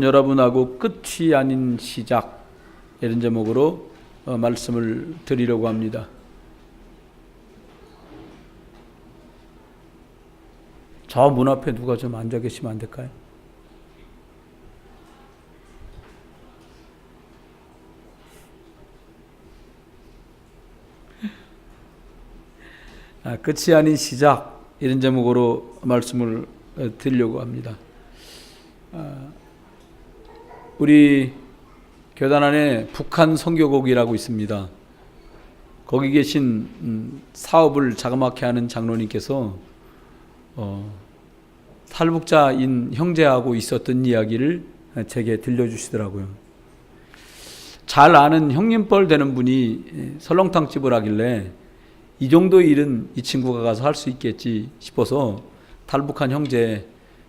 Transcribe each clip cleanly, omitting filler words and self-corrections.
여러분하고 끝이 아닌 시작, 이런 제목으로 말씀을 드리려고 합니다. 저 문 앞에 누가 좀 앉아 계시면 안 될까요? 끝이 아닌 시작, 이런 제목으로 말씀을 드리려고 합니다. 우리 교단 안에 북한 선교곡이라고 있습니다. 거기 계신 사업을 자그맣게 하는 장로님께서 탈북자인 형제하고 있었던 이야기를 제게 들려주시더라고요. 잘 아는 형님뻘 되는 분이 설렁탕집을 하길래 이 정도 일은 이 친구가 가서 할 수 있겠지 싶어서 탈북한 형제,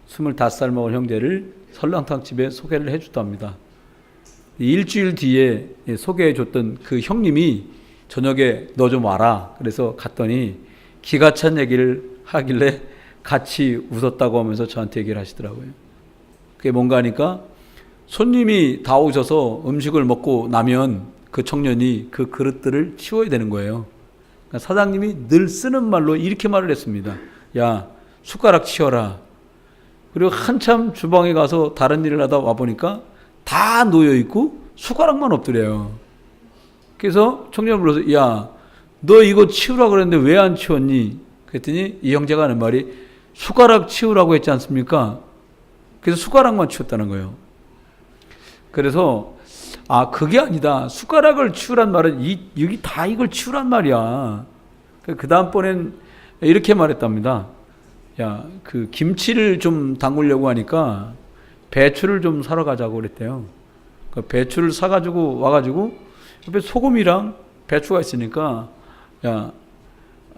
25살 먹은 형제를 설렁탕집에 소개를 해줬답니다. 일주일 뒤에 소개해줬던 그 형님이 저녁에 너 좀 와라. 그래서 갔더니 기가 찬 얘기를 하길래 같이 웃었다고 하면서 저한테 얘기를 하시더라고요. 그게 뭔가 하니까 손님이 다 오셔서 음식을 먹고 나면 그 청년이 그 그릇들을 치워야 되는 거예요. 그러니까 사장님이 늘 쓰는 말로 이렇게 말을 했습니다. 야, 숟가락 치워라. 그리고 한참 주방에 가서 다른 일을 하다 와보니까 다 놓여있고 숟가락만 없더래요. 그래서 청년을 불러서 야, 너 이거 치우라고 그랬는데 왜 안 치웠니? 그랬더니 이 형제가 하는 말이 숟가락 치우라고 했지 않습니까? 그래서 숟가락만 치웠다는 거예요. 그래서 그게 아니다. 숟가락을 치우란 말은 여기 다 이걸 치우란 말이야. 그 다음번엔 이렇게 말했답니다. 야, 그 김치를 좀 담그려고 하니까 배추를 좀 사러 가자고 그랬대요. 그 배추를 사가지고 와가지고 옆에 소금이랑 배추가 있으니까 야,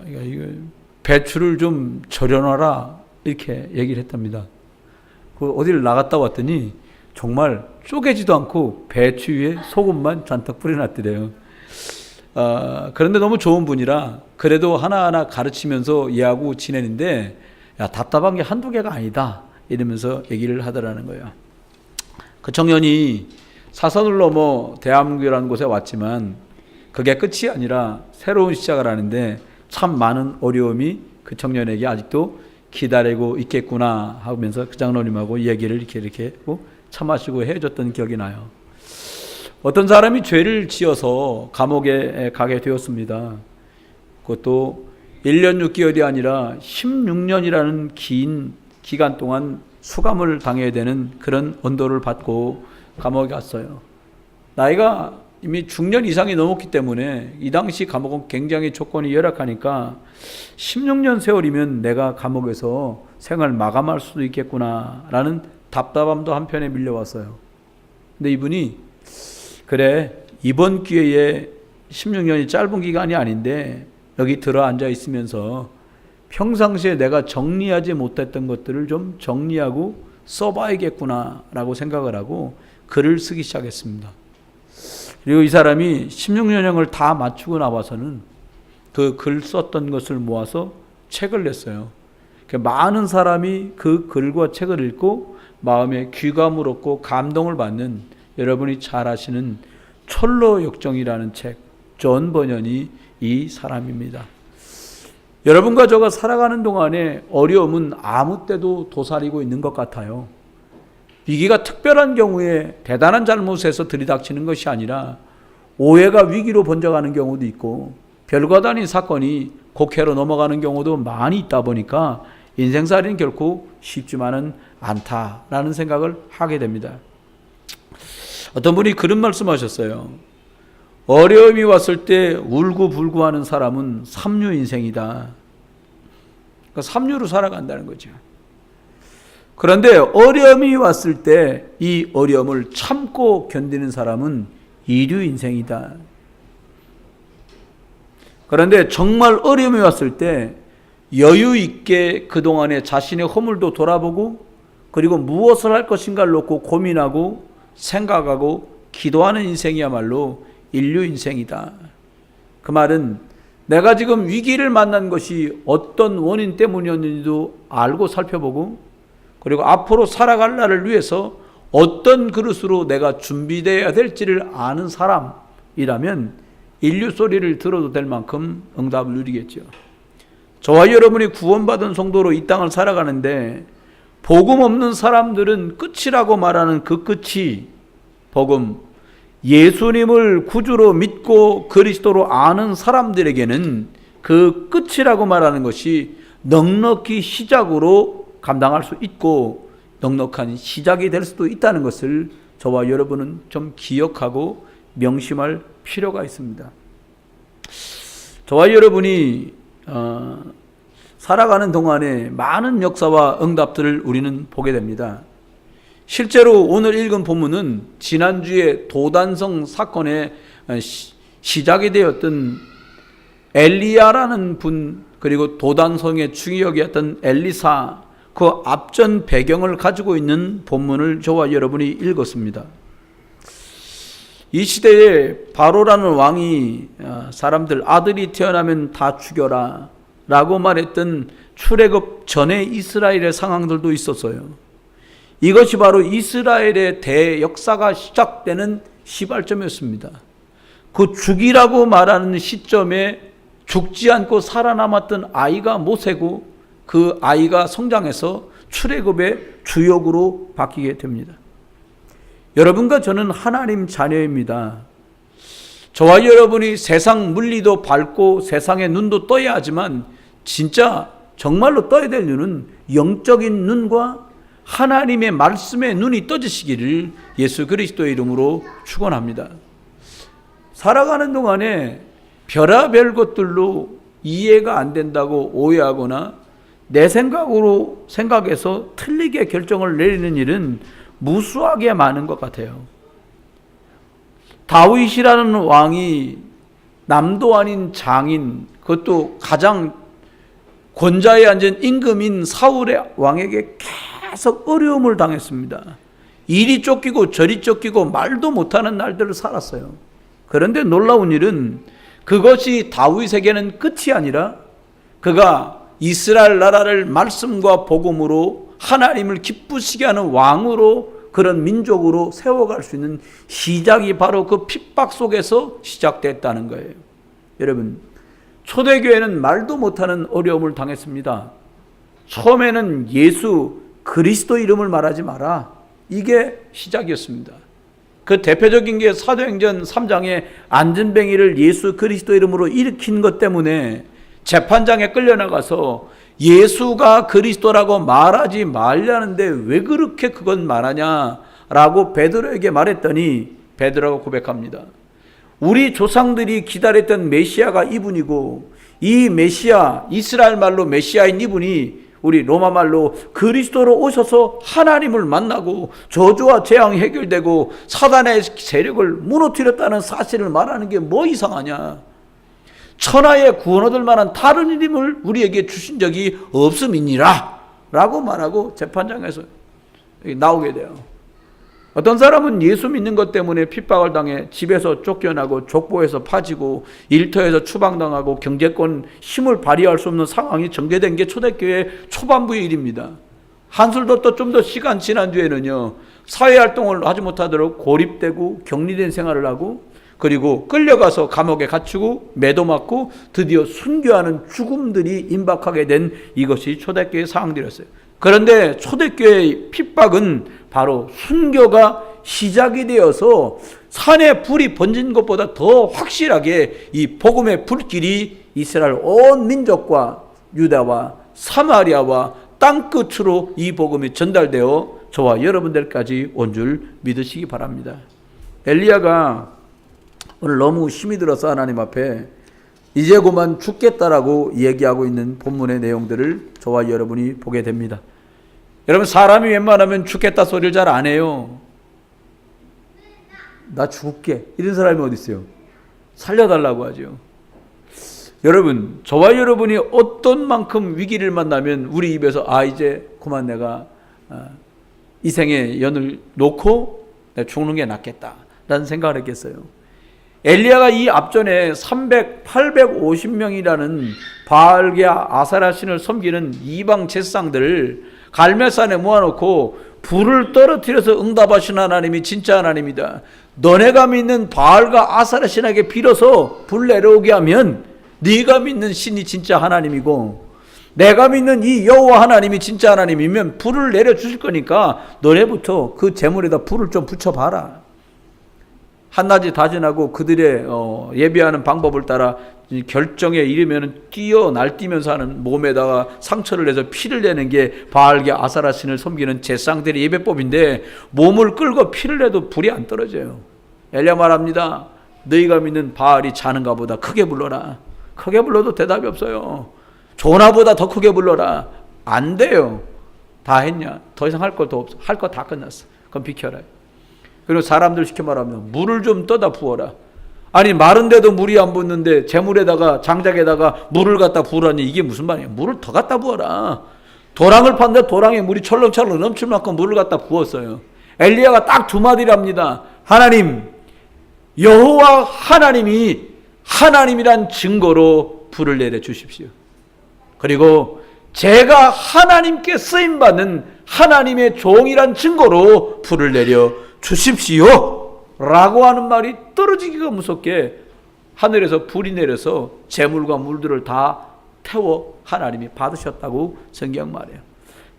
이거 배추를 좀 절여놔라 이렇게 얘기를 했답니다. 그 어디를 나갔다 왔더니 정말 쪼개지도 않고 배추 위에 소금만 잔뜩 뿌려놨더래요. 그런데 너무 좋은 분이라 그래도 하나하나 가르치면서 얘하고 지내는데 야, 답답한 게 한두 개가 아니다 이러면서 얘기를 하더라는 거예요. 그 청년이 사선을 넘어 대한민국이라는 곳에 왔지만 그게 끝이 아니라 새로운 시작을 하는데 참 많은 어려움이 그 청년에게 아직도 기다리고 있겠구나 하면서 그 장로님하고 얘기를 이렇게 참아시고 해줬던 기억이 나요. 어떤 사람이 죄를 지어서 감옥에 가게 되었습니다. 그것도 1년 6개월이 아니라 16년이라는 긴 기간 동안 수감을 당해야 되는 그런 언도를 받고 감옥에 갔어요. 나이가 이미 중년 이상이 넘었기 때문에 이 당시 감옥은 굉장히 조건이 열악하니까 16년 세월이면 내가 감옥에서 생을 마감할 수도 있겠구나라는 답답함도 한편에 밀려왔어요. 근데 이분이 그래, 이번 기회에 16년이 짧은 기간이 아닌데 여기 들어 앉아 있으면서 평상시에 내가 정리하지 못했던 것들을 좀 정리하고 써봐야겠구나라고 생각을 하고 글을 쓰기 시작했습니다. 그리고 이 사람이 16년형을 다 맞추고 나와서는 그 글 썼던 것을 모아서 책을 냈어요. 많은 사람이 그 글과 책을 읽고 마음에 귀감을 얻고 감동을 받는 여러분이 잘 아시는 철로 역정이라는 책, 존 버년이 이 사람입니다. 여러분과 저가 살아가는 동안에 어려움은 아무 때도 도사리고 있는 것 같아요. 위기가 특별한 경우에 대단한 잘못에서 들이닥치는 것이 아니라 오해가 위기로 번져가는 경우도 있고 별것 아닌 사건이 곡해로 넘어가는 경우도 많이 있다 보니까 인생살이는 결코 쉽지만은 않다라는 생각을 하게 됩니다. 어떤 분이 그런 말씀하셨어요. 어려움이 왔을 때 울고불고하는 사람은 삼류 인생이다. 그러니까 삼류로 살아간다는 거죠. 그런데 어려움이 왔을 때 이 어려움을 참고 견디는 사람은 이류 인생이다. 그런데 정말 어려움이 왔을 때 여유 있게 그동안의 자신의 허물도 돌아보고 그리고 무엇을 할 것인가를 놓고 고민하고 생각하고 기도하는 인생이야말로 인류 인생이다. 그 말은 내가 지금 위기를 만난 것이 어떤 원인 때문이었는지도 알고 살펴보고 그리고 앞으로 살아갈 날을 위해서 어떤 그릇으로 내가 준비되어야 될지를 아는 사람이라면 인류 소리를 들어도 될 만큼 응답을 누리겠죠. 저와 여러분이 구원받은 성도로 이 땅을 살아가는데 복음 없는 사람들은 끝이라고 말하는 그 끝이 복음, 예수님을 구주로 믿고 그리스도로 아는 사람들에게는 그 끝이라고 말하는 것이 넉넉히 시작으로 감당할 수 있고 넉넉한 시작이 될 수도 있다는 것을 저와 여러분은 좀 기억하고 명심할 필요가 있습니다. 저와 여러분이 살아가는 동안에 많은 역사와 응답들을 우리는 보게 됩니다. 실제로 오늘 읽은 본문은 지난주에 도단성 사건의 시작이 되었던 엘리야라는 분, 그리고 도단성의 중역이었던 엘리사, 그 앞전 배경을 가지고 있는 본문을 저와 여러분이 읽었습니다. 이 시대에 바로라는 왕이 사람들 아들이 태어나면 다 죽여라 라고 말했던 출애굽 전에 이스라엘의 상황들도 있었어요. 이것이 바로 이스라엘의 대역사가 시작되는 시발점이었습니다. 그 죽이라고 말하는 시점에 죽지 않고 살아남았던 아이가 모세고 그 아이가 성장해서 출애굽의 주역으로 바뀌게 됩니다. 여러분과 저는 하나님 자녀입니다. 저와 여러분이 세상 물리도 밟고 세상의 눈도 떠야 하지만 진짜 정말로 떠야 될 눈은 영적인 눈과 하나님의 말씀의 눈이 떠지시기를 예수 그리스도의 이름으로 축원합니다. 살아가는 동안에 별의별 것들로 이해가 안 된다고 오해하거나 내 생각으로 생각해서 틀리게 결정을 내리는 일은 무수하게 많은 것 같아요. 다윗이라는 왕이 남도 아닌 장인, 그것도 가장 권좌에 앉은 임금인 사울의 왕에게 계속 어려움을 당했습니다. 이리 쫓기고 저리 쫓기고 말도 못하는 날들을 살았어요. 그런데 놀라운 일은 그것이 다윗에게는 끝이 아니라 그가 이스라엘 나라를 말씀과 복음으로 하나님을 기쁘시게 하는 왕으로, 그런 민족으로 세워갈 수 있는 시작이 바로 그 핍박 속에서 시작됐다는 거예요. 여러분, 초대교회는 말도 못하는 어려움을 당했습니다. 처음에는 예수 그리스도 이름을 말하지 마라, 이게 시작이었습니다. 그 대표적인 게 사도행전 3장에 안전뱅이를 예수 그리스도 이름으로 일으킨 것 때문에 재판장에 끌려나가서 예수가 그리스도라고 말하지 말라는데 왜 그렇게 그건 말하냐라고 베드로에게 말했더니 베드로가 고백합니다. 우리 조상들이 기다렸던 메시아가 이분이고, 이 메시아, 이스라엘 말로 메시아인 이분이 우리 로마 말로 그리스도로 오셔서 하나님을 만나고 저주와 재앙이 해결되고 사단의 세력을 무너뜨렸다는 사실을 말하는 게 뭐 이상하냐. 천하에 구원 얻을 만한 다른 이름을 우리에게 주신 적이 없음이니라 라고 말하고 재판장에서 나오게 돼요. 어떤 사람은 예수 믿는 것 때문에 핍박을 당해 집에서 쫓겨나고 족보에서 파지고 일터에서 추방당하고 경제권 힘을 발휘할 수 없는 상황이 전개된 게 초대교회 초반부의 일입니다. 한술도 또 좀 더 시간 지난 뒤에는요, 사회활동을 하지 못하도록 고립되고 격리된 생활을 하고, 그리고 끌려가서 감옥에 갇히고 매도 맞고 드디어 순교하는 죽음들이 임박하게 된 이것이 초대교회의 상황들이었어요. 그런데 초대교회의 핍박은 바로 순교가 시작이 되어서 산에 불이 번진 것보다 더 확실하게 이 복음의 불길이 이스라엘 온 민족과 유다와 사마리아와 땅끝으로 이 복음이 전달되어 저와 여러분들까지 온 줄 믿으시기 바랍니다. 엘리야가 오늘 너무 힘이 들어서 하나님 앞에 이제 그만 죽겠다라고 얘기하고 있는 본문의 내용들을 저와 여러분이 보게 됩니다. 여러분, 사람이 웬만하면 죽겠다 소리를 잘 안 해요. 나 죽을게, 이런 사람이 어디 있어요? 살려달라고 하죠. 여러분, 저와 여러분이 어떤 만큼 위기를 만나면 우리 입에서 이제 그만 내가 이 생의 연을 놓고 내가 죽는 게 낫겠다 라는 생각을 했겠어요. 엘리야가 이 앞전에 850명이라는 바알과 아세라 신을 섬기는 이방 제사장들을 갈멜산에 모아놓고 불을 떨어뜨려서 응답하신 하나님이 진짜 하나님이다. 너네가 믿는 바알과 아사라 신에게 빌어서 불 내려오게 하면 네가 믿는 신이 진짜 하나님이고 내가 믿는 이 여호와 하나님이 진짜 하나님이면 불을 내려주실 거니까 너네부터 그 제물에다 불을 좀 붙여봐라. 한낮이 다지나고 그들의 예배하는 방법을 따라 결정에 이르면 날뛰면서 하는 몸에다가 상처를 내서 피를 내는 게 바알과 아사라 신을 섬기는 제사장들의 예배법인데 몸을 끌고 피를 내도 불이 안 떨어져요. 엘리야 말합니다. 너희가 믿는 바알이 자는가 보다 크게 불러라. 크게 불러도 대답이 없어요. 조나보다 더 크게 불러라. 안 돼요. 다 했냐? 더 이상 할 것도 없어. 할 거 다 끝났어. 그럼 비켜라. 그리고 사람들 시켜 말하면 물을 좀 떠다 부어라. 아니 마른데도 물이 안 붓는데 재물에다가 장작에다가 물을 갖다 부으라니 이게 무슨 말이야. 물을 더 갖다 부어라. 도랑을 팠는데 도랑에 물이 철렁철렁 넘칠 만큼 물을 갖다 부었어요. 엘리야가 딱 두 마디를 합니다. 하나님, 여호와 하나님이 하나님이란 증거로 불을 내려 주십시오. 그리고 제가 하나님께 쓰임받는 하나님의 종이란 증거로 불을 내려 주십시오 라고 하는 말이 떨어지기가 무섭게 하늘에서 불이 내려서 재물과 물들을 다 태워 하나님이 받으셨다고 성경 말해요.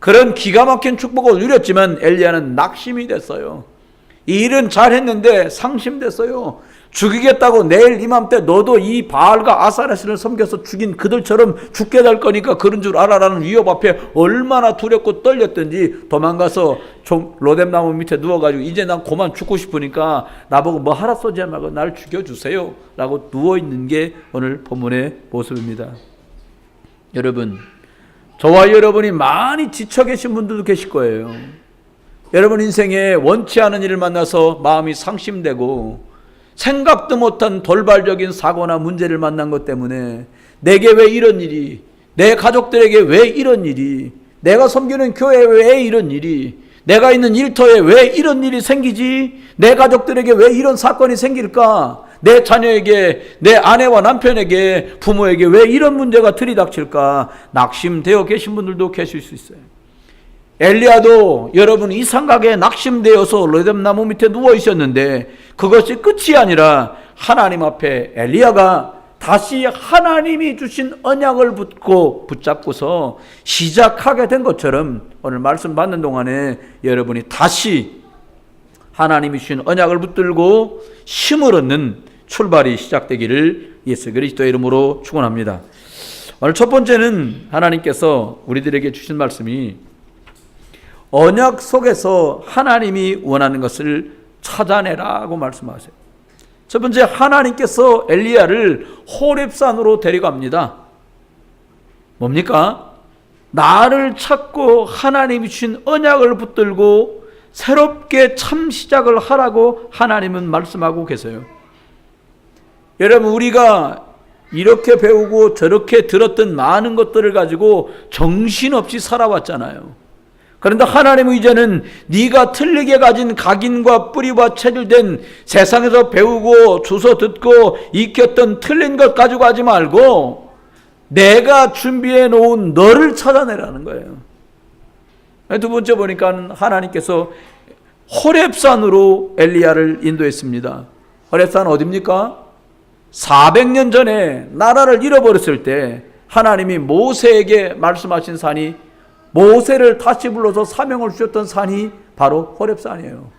그런 기가 막힌 축복을 누렸지만 엘리야는 낙심이 됐어요. 이 일은 잘했는데 상심됐어요. 죽이겠다고 내일 이맘때 너도 이 바알과 아사라신을 섬겨서 죽인 그들처럼 죽게 될 거니까 그런 줄 알아라는 위협 앞에 얼마나 두렵고 떨렸던지 도망가서 로뎀나무 밑에 누워가지고 이제 난 그만 죽고 싶으니까 나보고 뭐 하라 쏘지 말고 날 죽여주세요 라고 누워있는 게 오늘 본문의 모습입니다. 여러분, 저와 여러분이 많이 지쳐 계신 분들도 계실 거예요. 여러분 인생에 원치 않은 일을 만나서 마음이 상심되고 생각도 못한 돌발적인 사고나 문제를 만난 것 때문에 내게 왜 이런 일이, 내 가족들에게 왜 이런 일이, 내가 섬기는 교회에 왜 이런 일이, 내가 있는 일터에 왜 이런 일이 생기지, 내 가족들에게 왜 이런 사건이 생길까, 내 자녀에게, 내 아내와 남편에게, 부모에게 왜 이런 문제가 들이닥칠까 낙심되어 계신 분들도 계실 수 있어요. 엘리야도 여러분 이 생각에 낙심되어서 로뎀나무 밑에 누워 있었는데 그것이 끝이 아니라 하나님 앞에 엘리야가 다시 하나님이 주신 언약을 붙잡고서 시작하게 된 것처럼 오늘 말씀 받는 동안에 여러분이 다시 하나님이 주신 언약을 붙들고 힘을 얻는 출발이 시작되기를 예수 그리스도의 이름으로 축원합니다. 오늘 첫 번째는 하나님께서 우리들에게 주신 말씀이 언약 속에서 하나님이 원하는 것을 찾아내라고 말씀하세요. 첫 번째, 하나님께서 엘리야를 호렙산으로 데려갑니다. 뭡니까? 나를 찾고 하나님이 주신 언약을 붙들고 새롭게 참 시작을 하라고 하나님은 말씀하고 계세요. 여러분, 우리가 이렇게 배우고 저렇게 들었던 많은 것들을 가지고 정신없이 살아왔잖아요. 그런데 하나님은 이제는 네가 틀리게 가진 각인과 뿌리와 체질된 세상에서 배우고 주워 듣고 익혔던 틀린 것 가지고 하지 말고 내가 준비해 놓은 너를 찾아내라는 거예요. 두 번째 보니까 하나님께서 호렙산으로 엘리야를 인도했습니다. 호렙산 어디입니까? 400년 전에 나라를 잃어버렸을 때 하나님이 모세에게 말씀하신 산이, 모세를 다시 불러서 사명을 주셨던 산이 바로 호렙산이에요.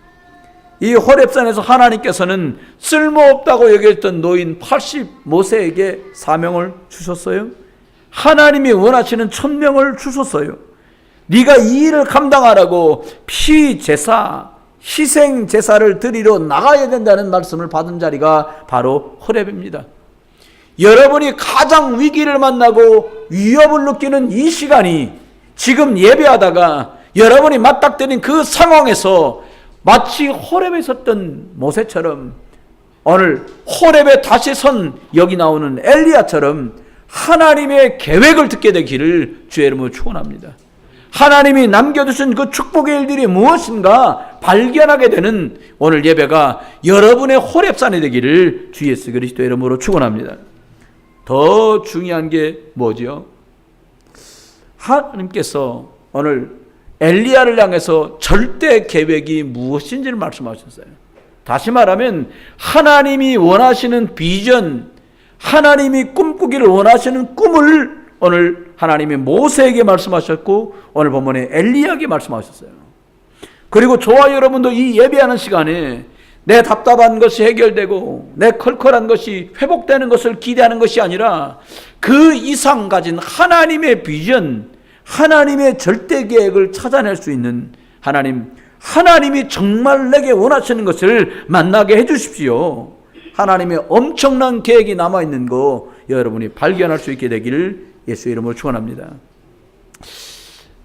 이 호렙산에서 하나님께서는 쓸모없다고 여겼던 노인 80 모세에게 사명을 주셨어요. 하나님이 원하시는 천명을 주셨어요. 네가 이 일을 감당하라고 피제사, 희생제사를 드리러 나가야 된다는 말씀을 받은 자리가 바로 호렙입니다. 여러분이 가장 위기를 만나고 위협을 느끼는 이 시간이 지금 예배하다가 여러분이 맞닥뜨린 그 상황에서 마치 호렙에 섰던 모세처럼 오늘 호렙에 다시 선 여기 나오는 엘리야처럼 하나님의 계획을 듣게 되기를 주의 이름으로 축원합니다. 하나님이 남겨두신 그 축복의 일들이 무엇인가 발견하게 되는 오늘 예배가 여러분의 호렙산이 되기를 주 예수 그리스도의 이름으로 축원합니다. 더 중요한 게 뭐죠? 하나님께서 오늘 엘리야를 향해서 절대 계획이 무엇인지를 말씀하셨어요. 다시 말하면 하나님이 원하시는 비전, 하나님이 꿈꾸기를 원하시는 꿈을 오늘 하나님이 모세에게 말씀하셨고 오늘 본문에 엘리야에게 말씀하셨어요. 그리고 저와 여러분도 이 예배하는 시간에 내 답답한 것이 해결되고 내 컬컬한 것이 회복되는 것을 기대하는 것이 아니라 그 이상 가진 하나님의 비전, 하나님의 절대 계획을 찾아낼 수 있는 하나님이 정말 내게 원하시는 것을 만나게 해주십시오. 하나님의 엄청난 계획이 남아있는 거 여러분이 발견할 수 있게 되기를 예수의 이름으로 축원합니다.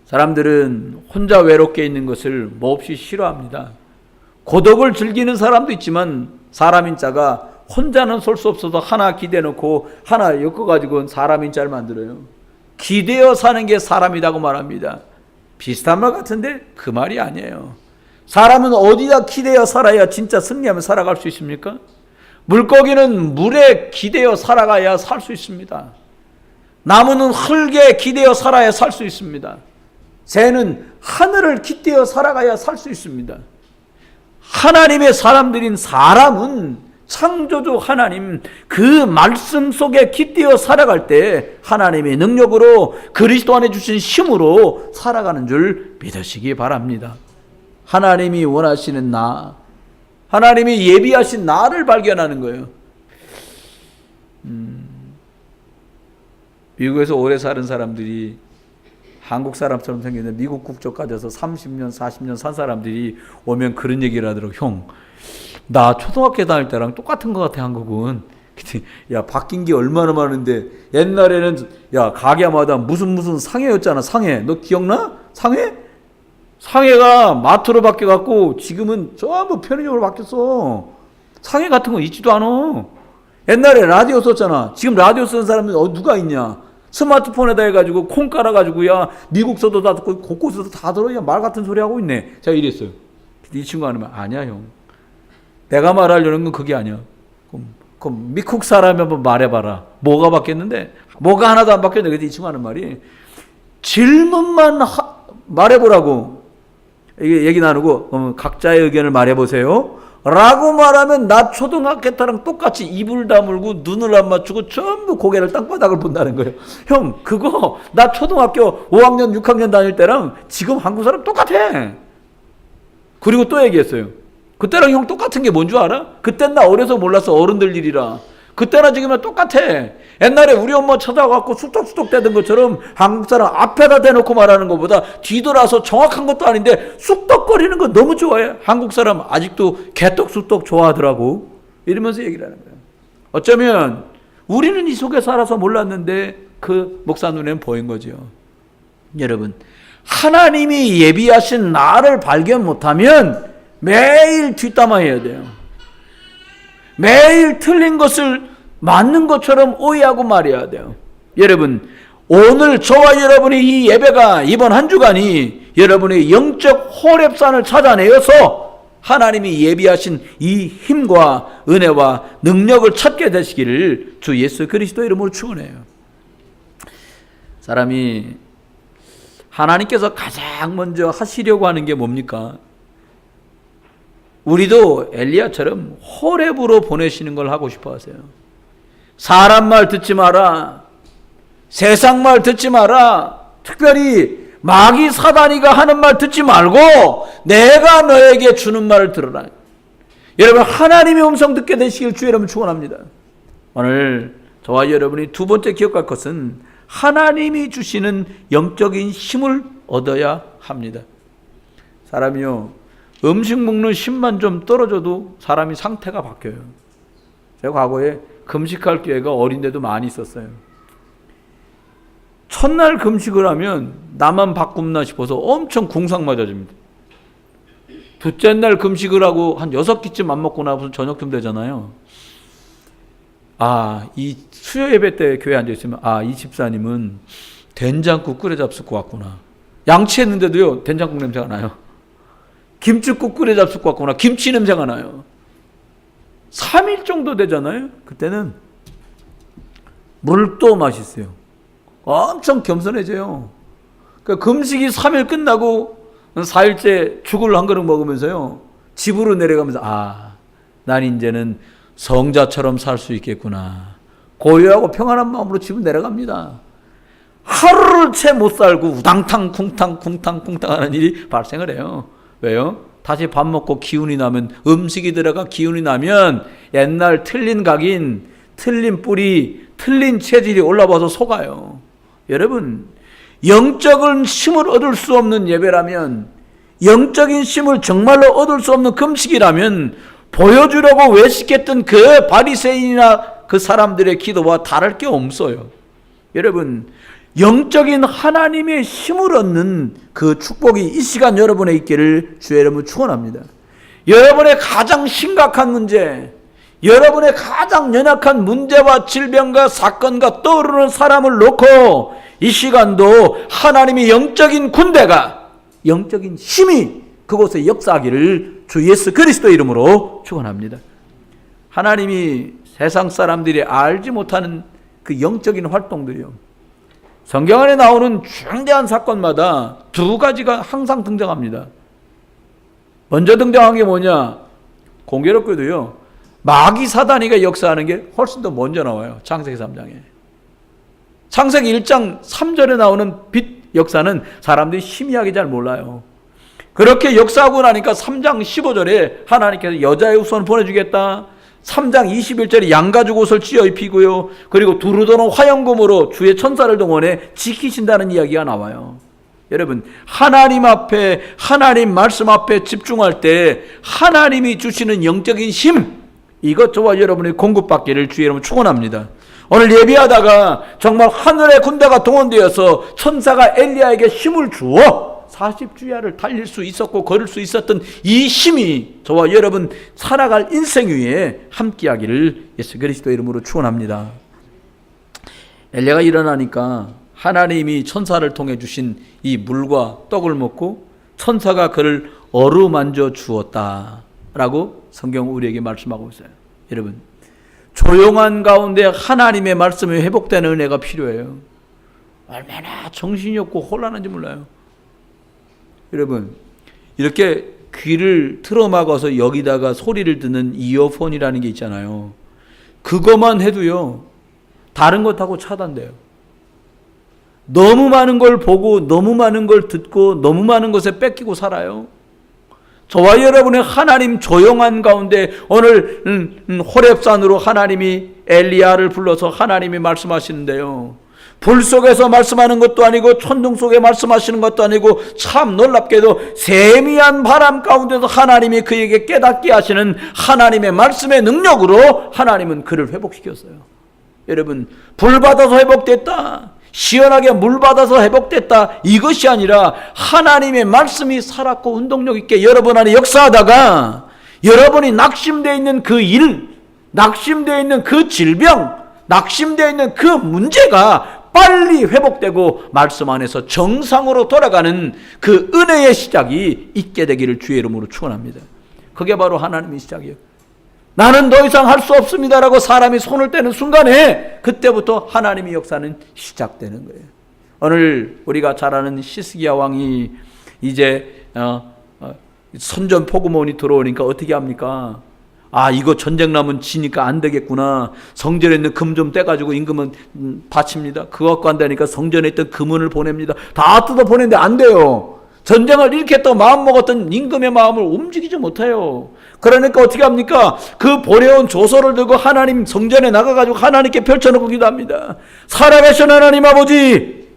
사람들은 혼자 외롭게 있는 것을 몹시 싫어합니다. 고독을 즐기는 사람도 있지만 사람인 자가 혼자는 설 수 없어서 하나 기대놓고 하나 엮어가지고 사람인 자를 만들어요. 기대어 사는 게 사람이라고 말합니다. 비슷한 말 같은데 그 말이 아니에요. 사람은 어디다 기대어 살아야 진짜 승리하며 살아갈 수 있습니까? 물고기는 물에 기대어 살아가야 살 수 있습니다. 나무는 흙에 기대어 살아야 살 수 있습니다. 새는 하늘을 기대어 살아가야 살 수 있습니다. 하나님의 사람들인 사람은 창조주 하나님 그 말씀 속에 깃대어 살아갈 때 하나님의 능력으로 그리스도 안에 주신 힘으로 살아가는 줄 믿으시기 바랍니다. 하나님이 원하시는 나, 하나님이 예비하신 나를 발견하는 거예요. 미국에서 오래 사는 사람들이 한국 사람처럼 생겼는데 미국 국적 가져서 30년, 40년 산 사람들이 오면 그런 얘기를 하더라고. 형, 나 초등학교 다닐 때랑 똑같은 것 같아, 한국은. 야, 바뀐 게 얼마나 많은데 옛날에는 야 가게마다 무슨 상해였잖아. 상해. 너 기억나? 상해? 상해가 마트로 바뀌어갖고 지금은 전부 편의점으로 바뀌었어. 상해 같은 거 있지도 않아. 옛날에 라디오 썼잖아. 지금 라디오 쓰는 사람은 누가 있냐? 스마트폰에다 해가지고 콩 깔아가지고 야 미국서도 다 듣고 곳곳에서 다 들어. 야 말 같은 소리 하고 있네. 제가 이랬어요. 이 친구가 하면 아니야 형. 내가 말하려는 건 그게 아니야. 그럼 미국 사람이 한번 말해봐라. 뭐가 바뀌었는데? 뭐가 하나도 안 바뀌었는데. 그래서 이 친구 하는 말이 질문만 말해보라고. 이게 얘기 나누고 각자의 의견을 말해보세요. 라고 말하면 나 초등학교 때랑 똑같이 입을 다물고 눈을 안 맞추고 전부 고개를 땅바닥을 본다는 거예요. 형 그거 나 초등학교 5학년 6학년 다닐 때랑 지금 한국 사람 똑같아. 그리고 또 얘기했어요. 그때랑 형 똑같은 게 뭔 줄 알아? 그땐 나 어려서 몰랐어. 어른들 일이라. 그때나 지금이나 똑같아. 옛날에 우리 엄마 찾아가고 쑥덕쑥덕 대던 것처럼 한국 사람 앞에다 대놓고 말하는 것보다 뒤돌아서 정확한 것도 아닌데 쑥덕거리는 거 너무 좋아해. 한국 사람 아직도 개떡쑥떡 좋아하더라고. 이러면서 얘기를 하는 거예요. 어쩌면 우리는 이 속에 살아서 몰랐는데 그 목사 눈에는 보인 거죠. 여러분, 하나님이 예비하신 나를 발견 못하면 매일 뒷담화해야 돼요. 매일 틀린 것을 맞는 것처럼 오해하고 말해야 돼요. 여러분, 오늘 저와 여러분의 이 예배가 이번 한 주간이 여러분의 영적 호렙산을 찾아내어서 하나님이 예비하신 이 힘과 은혜와 능력을 찾게 되시기를 주 예수 그리스도 이름으로 축원해요. 사람이 하나님께서 가장 먼저 하시려고 하는 게 뭡니까? 우리도 엘리야처럼 호렙으로 보내시는 걸 하고 싶어 하세요. 사람 말 듣지 마라. 세상 말 듣지 마라. 특별히 마귀 사단이가 하는 말 듣지 말고 내가 너에게 주는 말을 들어라. 여러분, 하나님의 음성 듣게 되시길 주의 이름으로 축원합니다. 오늘 저와 여러분이 두 번째 기억할 것은 하나님이 주시는 영적인 힘을 얻어야 합니다. 사람이요, 음식 먹는 힘만 좀 떨어져도 사람이 상태가 바뀌어요. 제가 과거에 금식할 기회가 어린데도 많이 있었어요. 첫날 금식을 하면 나만 바꾼나 싶어서 엄청 궁상 맞아집니다. 둘째 날 금식을 하고 한 6끼쯤 안 먹고 나서 저녁쯤 되잖아요. 이 수요 예배 때 교회에 앉아있으면 이 집사님은 된장국 끓여 잡술 것 같구나. 양치했는데도요 된장국 냄새가 나요. 김치국 끓여 잡술 것 같구나. 김치 냄새가 나요. 3일 정도 되잖아요. 그때는 물도 맛있어요. 엄청 겸손해져요. 그러니까 금식이 3일 끝나고 4일째 죽을 한 그릇 먹으면서요, 집으로 내려가면서 난 이제는 성자처럼 살 수 있겠구나, 고요하고 평안한 마음으로 집으로 내려갑니다. 하루를 채 못 살고 우당탕 쿵탕 하는 일이 발생을 해요. 왜요? 다시 밥 먹고 기운이 나면, 음식이 들어가 기운이 나면 옛날 틀린 각인, 틀린 뿌리, 틀린 체질이 올라와서 속아요. 여러분, 영적인 힘을 얻을 수 없는 예배라면, 영적인 힘을 정말로 얻을 수 없는 금식이라면 보여주려고 외식했던 그 바리새인이나 그 사람들의 기도와 다를 게 없어요. 여러분, 영적인 하나님의 힘을 얻는 그 축복이 이 시간 여러분에 있기를 주의 이름으로 축원합니다. 여러분의 가장 심각한 문제, 여러분의 가장 연약한 문제와 질병과 사건과 떠오르는 사람을 놓고 이 시간도 하나님의 영적인 군대가, 영적인 힘이 그곳에 역사하기를 주 예수 그리스도 이름으로 축원합니다. 하나님이 세상 사람들이 알지 못하는 그 영적인 활동들이요, 성경 안에 나오는 중대한 사건마다 두 가지가 항상 등장합니다. 먼저 등장한 게 뭐냐? 공교롭게도요, 마귀 사단이가 역사하는 게 훨씬 더 먼저 나와요. 창세기 3장에. 창세기 1장 3절에 나오는 빛 역사는 사람들이 희미하게 잘 몰라요. 그렇게 역사하고 나니까 3장 15절에 하나님께서 여자의 후손을 보내주겠다. 3장 21절에 양가죽 옷을 찢어 입히고요, 그리고 두루도는 화염검으로 주의 천사를 동원해 지키신다는 이야기가 나와요. 여러분, 하나님 앞에, 하나님 말씀 앞에 집중할 때 하나님이 주시는 영적인 힘, 이것 저와 여러분의 공급받기를 주의 이름으로 축원합니다. 오늘 예비하다가 정말 하늘의 군대가 동원되어서 천사가 엘리야에게 힘을 주어 40주야를 달릴 수 있었고 걸을 수 있었던 이 힘이 저와 여러분 살아갈 인생 위에 함께하기를 예수 그리스도 이름으로 축원합니다. 엘리야가 일어나니까 하나님이 천사를 통해 주신 이 물과 떡을 먹고 천사가 그를 어루만져 주었다라고 성경 우리에게 말씀하고 있어요. 여러분, 조용한 가운데 하나님의 말씀이 회복되는 은혜가 필요해요. 얼마나 정신이 없고 혼란한지 몰라요. 여러분, 이렇게 귀를 틀어막아서 여기다가 소리를 듣는 이어폰이라는 게 있잖아요. 그것만 해도요, 다른 것하고 차단돼요. 너무 많은 걸 보고 너무 많은 걸 듣고 너무 많은 것에 뺏기고 살아요. 저와 여러분의 하나님 조용한 가운데 오늘 호렙산으로 하나님이 엘리야를 불러서 하나님이 말씀하시는데요, 불 속에서 말씀하는 것도 아니고 천둥 속에 말씀하시는 것도 아니고 참 놀랍게도 세미한 바람 가운데서 하나님이 그에게 깨닫게 하시는 하나님의 말씀의 능력으로 하나님은 그를 회복시켰어요. 여러분, 불 받아서 회복됐다, 시원하게 물 받아서 회복됐다, 이것이 아니라 하나님의 말씀이 살았고 운동력 있게 여러분 안에 역사하다가 여러분이 낙심되어 있는 그 일, 낙심되어 있는 그 질병, 낙심되어 있는 그 문제가 빨리 회복되고 말씀 안에서 정상으로 돌아가는 그 은혜의 시작이 있게 되기를 주의 이름으로 축원합니다. 그게 바로 하나님의 시작이에요. 나는 더 이상 할 수 없습니다라고 사람이 손을 떼는 순간에 그때부터 하나님의 역사는 시작되는 거예요. 오늘 우리가 잘 아는 시스기야 왕이 이제 선전 포고문이 들어오니까 어떻게 합니까? 이거 전쟁 나면 지니까 안 되겠구나. 성전에 있는 금 좀 떼가지고 임금은 바칩니다. 그거 갖고 안 되니까 성전에 있던 금은을 보냅니다. 다 뜯어 보내는데 안 돼요. 전쟁을 일으켰다고 마음먹었던 임금의 마음을 움직이지 못해요. 그러니까 어떻게 합니까? 그 보내온 조서를 들고 하나님 성전에 나가가지고 하나님께 펼쳐놓고 기도합니다. 살아계신 하나님 아버지,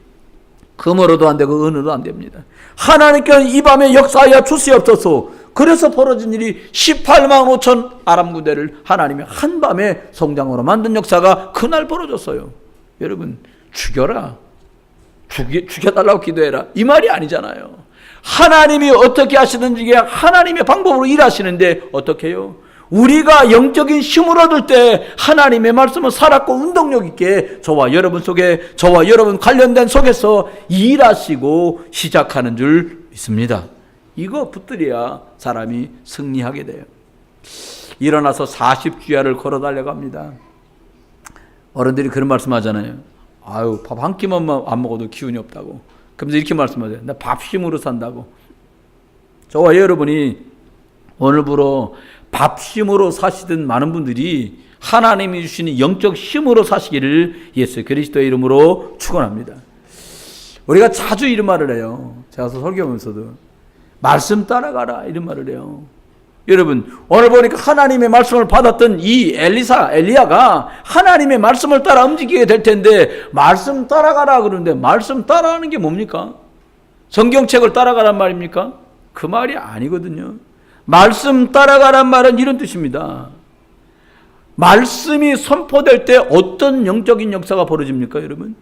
금으로도 안 되고 은으로도 안 됩니다. 하나님께서 이 밤에 역사하여 주시옵소서. 그래서 벌어진 일이 18만 5천 아람 군대를 하나님이 한밤에 성장으로 만든 역사가 그날 벌어졌어요. 여러분, 죽여라, 죽여달라고 기도해라, 이 말이 아니잖아요. 하나님이 어떻게 하시든지 하나님의 방법으로 일하시는데 어떻게 해요? 우리가 영적인 힘을 얻을 때 하나님의 말씀은 살았고 운동력 있게 저와 여러분 속에, 저와 여러분 관련된 속에서 일하시고 시작하는 줄 믿습니다. 이거 붙들어야 사람이 승리하게 돼요. 일어나서 40주야를 걸어 달려갑니다. 어른들이 그런 말씀 하잖아요. 밥 한 끼만 안 먹어도 기운이 없다고. 그러면서 이렇게 말씀하세요. 나 밥 힘으로 산다고. 저와 여러분이 오늘부로 밥심으로 사시던 많은 분들이 하나님이 주시는 영적 힘으로 사시기를 예수 그리스도의 이름으로 축원합니다. 우리가 자주 이런 말을 해요. 제가 설교하면서도 말씀 따라가라 이런 말을 해요. 여러분 오늘 보니까 하나님의 말씀을 받았던 이 엘리야가 하나님의 말씀을 따라 움직이게 될 텐데 말씀 따라가라 그러는데 말씀 따라가는 게 뭡니까? 성경책을 따라가란 말입니까? 그 말이 아니거든요. 말씀 따라가란 말은 이런 뜻입니다. 말씀이 선포될 때 어떤 영적인 역사가 벌어집니까, 여러분?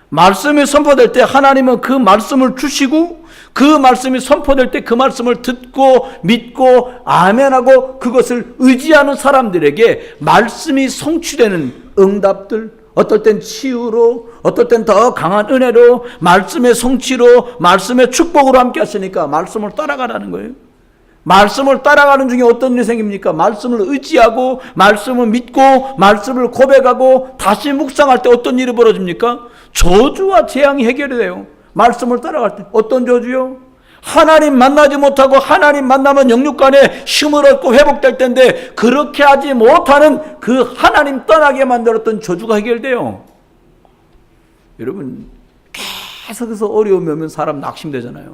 말씀이 선포될 때 하나님은 그 말씀을 주시고 그 말씀이 선포될 때 그 말씀을 듣고 믿고 아멘하고 그것을 의지하는 사람들에게 말씀이 성취되는 응답들, 어떨 땐 치유로, 어떨 땐 더 강한 은혜로, 말씀의 성취로, 말씀의 축복으로 함께 하시니까 말씀을 따라가라는 거예요. 말씀을 따라가는 중에 어떤 일이 생깁니까? 말씀을 의지하고 말씀을 믿고 말씀을 고백하고 다시 묵상할 때 어떤 일이 벌어집니까? 저주와 재앙이 해결이 돼요. 말씀을 따라갈 때. 어떤 저주요? 하나님 만나지 못하고 하나님 만나면 영육간에 힘을 얻고 회복될 텐데 그렇게 하지 못하는 그 하나님 떠나게 만들었던 저주가 해결돼요. 여러분 계속해서 어려움이 오면 사람 낙심되잖아요.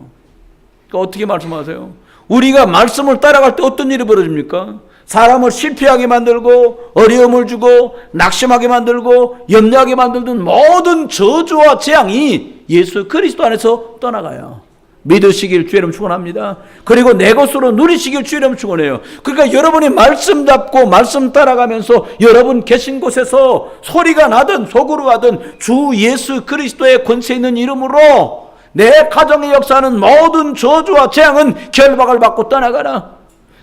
그러니까 어떻게 말씀하세요? 우리가 말씀을 따라갈 때 어떤 일이 벌어집니까? 사람을 실패하게 만들고 어려움을 주고 낙심하게 만들고 염려하게 만들던 모든 저주와 재앙이 예수 그리스도 안에서 떠나가요. 믿으시길 주의 이름 축원합니다. 그리고 내 것으로 누리시길 주의 이름 축원해요. 그러니까 여러분이 말씀 잡고 말씀 따라가면서 여러분 계신 곳에서 소리가 나든 속으로 하든 주 예수 그리스도의 권세 있는 이름으로 내 가정에 역사하는 모든 저주와 재앙은 결박을 받고 떠나가라.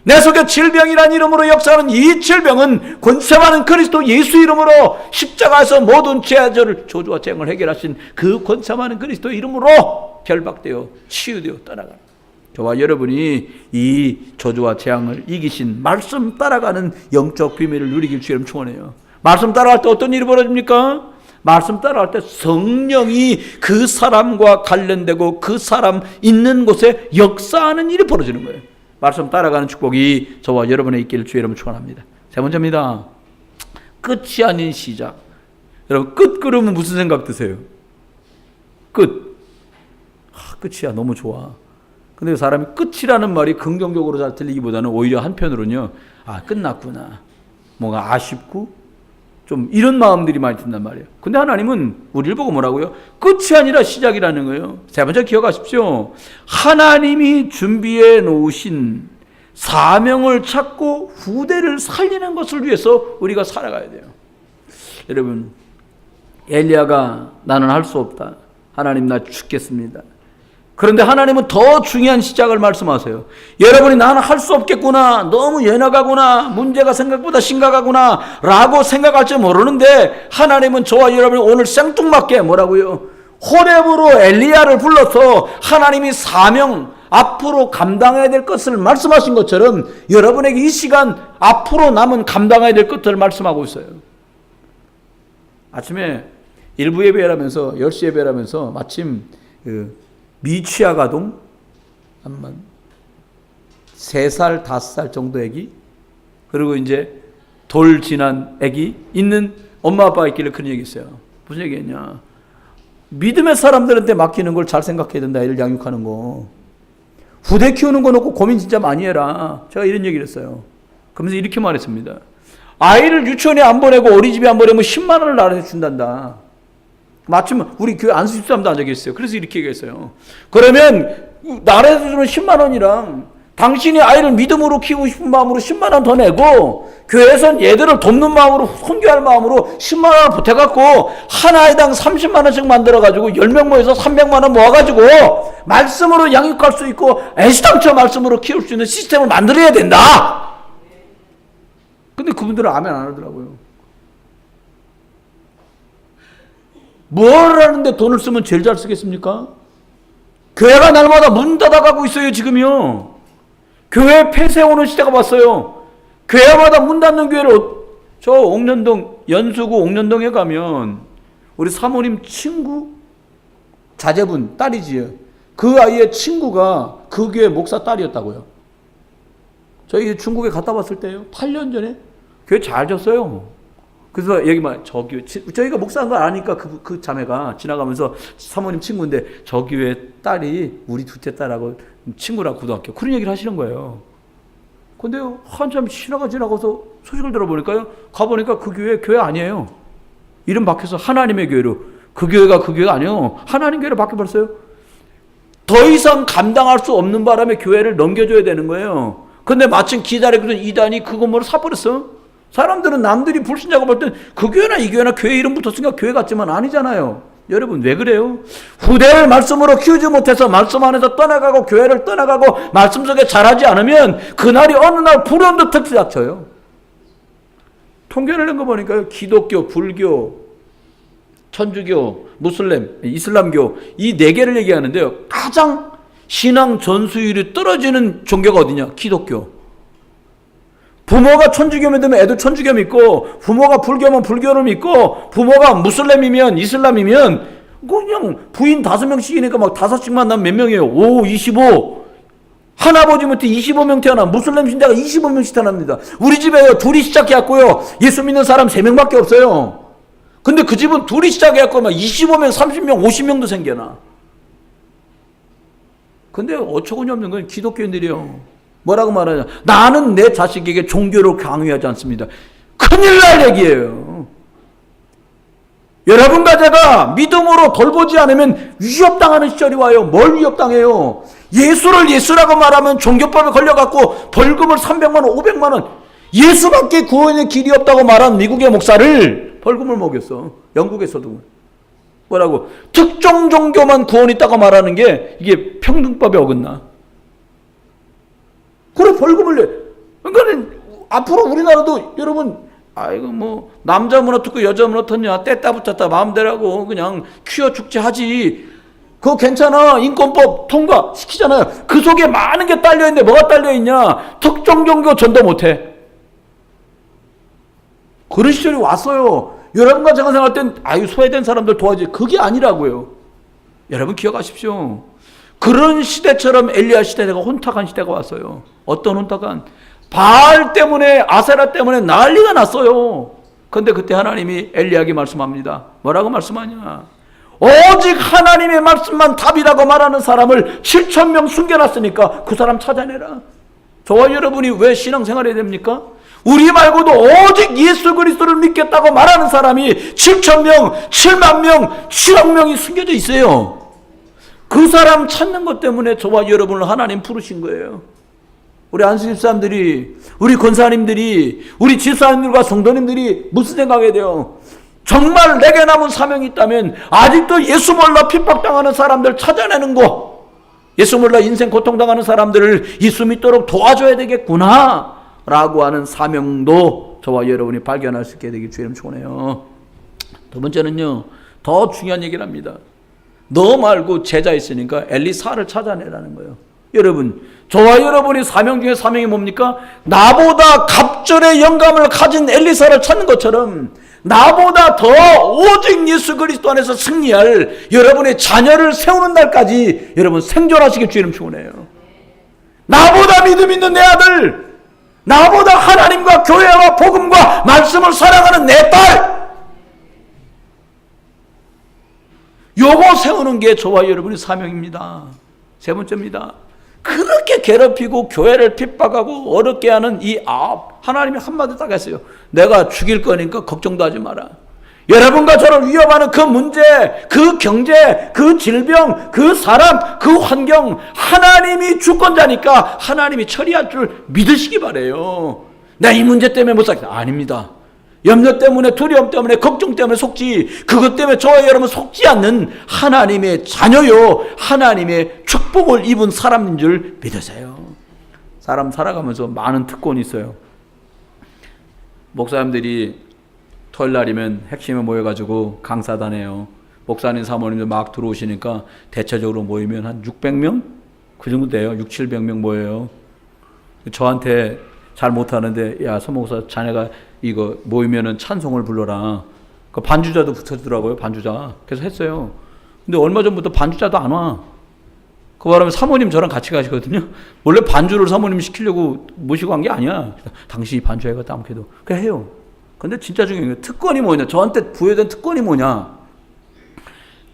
내 속에 질병이란 이름으로 역사하는 이 질병은 권세 많은 그리스도 예수 이름으로 십자가에서 모든 죄악을 저주와 재앙을 해결하신 그 권세 많은 그리스도 이름으로 결박되어 치유되어 떠나가라. 저와 여러분이 이 저주와 재앙을 이기신 말씀 따라가는 영적 비밀을 누리길 주님 축원해요. 말씀 따라갈 때 어떤 일이 벌어집니까? 말씀 따라갈 때 성령이 그 사람과 관련되고 그 사람 있는 곳에 역사하는 일이 벌어지는 거예요. 말씀 따라가는 축복이 저와 여러분의 있기를 주의 이름으로 축원합니다. 세 번째입니다. 끝이 아닌 시작. 여러분 끝 그러면 무슨 생각 드세요? 끝. 끝이야 너무 좋아. 근데 사람이 끝이라는 말이 긍정적으로 잘 들리기보다는 오히려 한편으로는요. 끝났구나. 뭔가 아쉽고 좀 이런 마음들이 많이 든단 말이에요. 근데 하나님은 우리를 보고 뭐라고요? 끝이 아니라 시작이라는 거예요. 세 번째 기억하십시오. 하나님이 준비해 놓으신 사명을 찾고 후대를 살리는 것을 위해서 우리가 살아가야 돼요. 여러분 엘리야가 나는 할 수 없다. 하나님 나 죽겠습니다. 그런데 하나님은 더 중요한 시작을 말씀하세요. 여러분이 나는 할 수 없겠구나, 너무 연약하구나, 문제가 생각보다 심각하구나 라고 생각할지 모르는데 하나님은 저와 여러분이 오늘 생뚱맞게 뭐라고요? 호렙으로 엘리야를 불러서 하나님이 사명 앞으로 감당해야 될 것을 말씀하신 것처럼 여러분에게 이 시간 앞으로 남은 감당해야 될 것들을 말씀하고 있어요. 아침에 일부 예배라면서 10시 예배라면서 마침 미취학 아동 3살, 5살 정도 애기 그리고 이제 돌 지난 애기 있는 엄마 아빠가 있길래 그런 얘기 있어요. 무슨 얘기했냐? 믿음의 사람들한테 맡기는 걸 잘 생각해야 된다. 애를 양육하는 거. 후대 키우는 거 놓고 고민 진짜 많이 해라. 제가 이런 얘기를 했어요. 그러면서 이렇게 말했습니다. 아이를 유치원에 안 보내고 어린이집에 안 보내면 10만 원을 나라에서 준단다. 마침 우리 교회 안수집사람도 앉아 계셨어요. 그래서 이렇게 얘기했어요. 그러면 나라에서 주는 10만 원이랑 당신이 아이를 믿음으로 키우고 싶은 마음으로 10만 원 더 내고 교회에선 얘들을 돕는 마음으로 선교할 마음으로 10만 원을 보태갖고 한 아이당 30만 원씩 만들어가지고 10명 모여서 300만 원 모아가지고 말씀으로 양육할 수 있고 애시당초 말씀으로 키울 수 있는 시스템을 만들어야 된다. 근데 그분들은 아멘 안 하더라고요. 뭘 하는데 돈을 쓰면 제일 잘 쓰겠습니까? 교회가 날마다 문 닫아가고 있어요. 지금요. 교회 폐쇄 오는 시대가 왔어요. 교회마다 문 닫는 교회를 저 옥년동 연수구 옥년동에 가면 우리 사모님 친구 자제분 딸이지요. 그 아이의 친구가 그 교회 목사 딸이었다고요. 저희 중국에 갔다 왔을 때요. 8년 전에 교회 잘 졌어요. 그래서 여기 막 저 교회 저희가 목사인 걸 아니까 그 자매가 지나가면서 사모님 친구인데 저 교회 딸이 우리 둘째 딸하고 친구라 고등학교 그런 얘기를 하시는 거예요. 근데요 한참 지나가서 소식을 들어보니까요 가보니까 그 교회 아니에요. 이름 바뀌어서 하나님의 교회로 그 교회가 아니에요. 하나님 교회로 바뀌어버렸어요. 더 이상 감당할 수 없는 바람에 교회를 넘겨줘야 되는 거예요. 근데 마침 기다리던 이단이 그 건물을 사버렸어. 사람들은 남들이 불신자고 볼 땐 그 교회나 이 교회나 교회 이름 붙었으니까 교회 같지만 아니잖아요. 여러분 왜 그래요? 후대를 말씀으로 키우지 못해서 말씀 안에서 떠나가고 교회를 떠나가고 말씀 속에 자라지 않으면 그날이 어느 날 불현듯 닥쳐요. 통계를 낸 거 보니까요. 기독교, 불교, 천주교, 무슬림, 이슬람교 이 네 개를 얘기하는데요. 가장 신앙 전수율이 떨어지는 종교가 어디냐? 기독교. 부모가 천주교 믿으면 애도 천주교 믿고 부모가 불교면 불교를 믿고 부모가 무슬림이면 이슬람이면 그냥 부인 5명씩이니까 막 5씩만 나면 몇 명이에요? 5, 25. 할아버지 밑에 25명 태어나 무슬림 신자가 25명씩 태어납니다. 우리 집에 둘이 시작해갖고요. 예수 믿는 사람 3명밖에 없어요. 근데 그 집은 둘이 시작해갖고 막 25명, 30명, 50명도 생겨나. 근데 어처구니 없는 건 기독교인들이요. 뭐라고 말하냐? 나는 내 자식에게 종교를 강요하지 않습니다. 큰일 날 얘기예요. 여러분과 제가 믿음으로 돌보지 않으면 위협당하는 시절이 와요. 뭘 위협당해요? 예수를 예수라고 말하면 종교법에 걸려갖고 벌금을 300만 원, 500만 원 예수밖에 구원의 길이 없다고 말한 미국의 목사를 벌금을 먹였어. 영국에서도. 뭐라고? 특정 종교만 구원이 있다고 말하는 게 이게 평등법에 어긋나. 그래 벌금을 내. 그러니까 앞으로 우리나라도 여러분 아이고 뭐 남자 문화 듣고 여자 문화 듣냐 뗐다 붙였다 마음대로 하고 그냥 퀴어 축제하지. 그거 괜찮아. 인권법 통과시키잖아요. 그 속에 많은 게 딸려있는데 뭐가 딸려있냐. 특정 종교 전도 못해. 그런 시절이 왔어요. 여러분과 제가 생각할 땐 아유 소외된 사람들 도와주지. 그게 아니라고요. 여러분 기억하십시오. 그런 시대처럼 엘리야 시대가 혼탁한 시대가 왔어요. 어떤 혼탁한? 바알 때문에 아세라 때문에 난리가 났어요. 그런데 그때 하나님이 엘리야에게 말씀합니다. 뭐라고 말씀하냐? 오직 하나님의 말씀만 답이라고 말하는 사람을 7,000명 숨겨놨으니까 그 사람 찾아내라. 저와 여러분이 왜 신앙생활 해야 됩니까? 우리 말고도 오직 예수 그리스도를 믿겠다고 말하는 사람이 7,000명, 7만 명, 7억 명이 숨겨져 있어요. 그 사람 찾는 것 때문에 저와 여러분을 하나님 부르신 거예요. 우리 안수 집사님들이, 우리 권사님들이, 우리 집사님들과 성도님들이 무슨 생각해야 돼요? 정말 내게 남은 사명이 있다면 아직도 예수 몰라 핍박당하는 사람들 찾아내는 거, 예수 몰라 인생 고통당하는 사람들을 예수 믿도록 도와줘야 되겠구나 라고 하는 사명도 저와 여러분이 발견할 수 있게 되길 주님 축원해요. 두 번째는요, 더 중요한 얘기를 합니다. 너 말고 제자 있으니까 엘리사를 찾아내라는 거예요. 여러분, 저와 여러분이 사명 중에 사명이 뭡니까? 나보다 갑절의 영감을 가진 엘리사를 찾는 것처럼 나보다 더 오직 예수 그리스도 안에서 승리할 여러분의 자녀를 세우는 날까지 여러분 생존하시길 주님 축원해요. 나보다 믿음 있는 내 아들, 나보다 하나님과 교회와 복음과 말씀을 사랑하는 내 딸, 요거 세우는 게 저와 여러분의 사명입니다. 세 번째입니다. 그렇게 괴롭히고 교회를 핍박하고 어렵게 하는 이 하나님이 한마디 딱 했어요. 내가 죽일 거니까 걱정도 하지 마라. 여러분과 저를 위협하는 그 문제, 그 경제, 그 질병, 그 사람, 그 환경, 하나님이 주권자니까 하나님이 처리할 줄 믿으시기 바래요. 나 이 문제 때문에 못 살겠다. 아닙니다. 염려 때문에, 두려움 때문에, 걱정 때문에 속지, 그것 때문에 저와 여러분 속지 않는 하나님의 자녀요, 하나님의 축복을 입은 사람인 줄 믿으세요. 사람 살아가면서 많은 특권이 있어요. 목사님들이 토요일 날이면 핵심에 모여가지고 강사단해요. 목사님 사모님들 막 들어오시니까 대체적으로 모이면 한 600명? 그 정도 돼요. 600-700명 모여요. 저한테 잘 못하는데, 야, 서목사 자네가 이거 모이면은 찬송을 불러라. 그 반주자도 붙여주더라고요, 반주자. 그래서 했어요. 근데 얼마 전부터 반주자도 안 와. 그 바람에 사모님 저랑 같이 가시거든요. 원래 반주를 사모님 시키려고 모시고 간 게 아니야. 당신이 반주해가 아무래도 그래 해요. 근데 진짜 중요한 게 특권이 뭐냐? 저한테 부여된 특권이 뭐냐?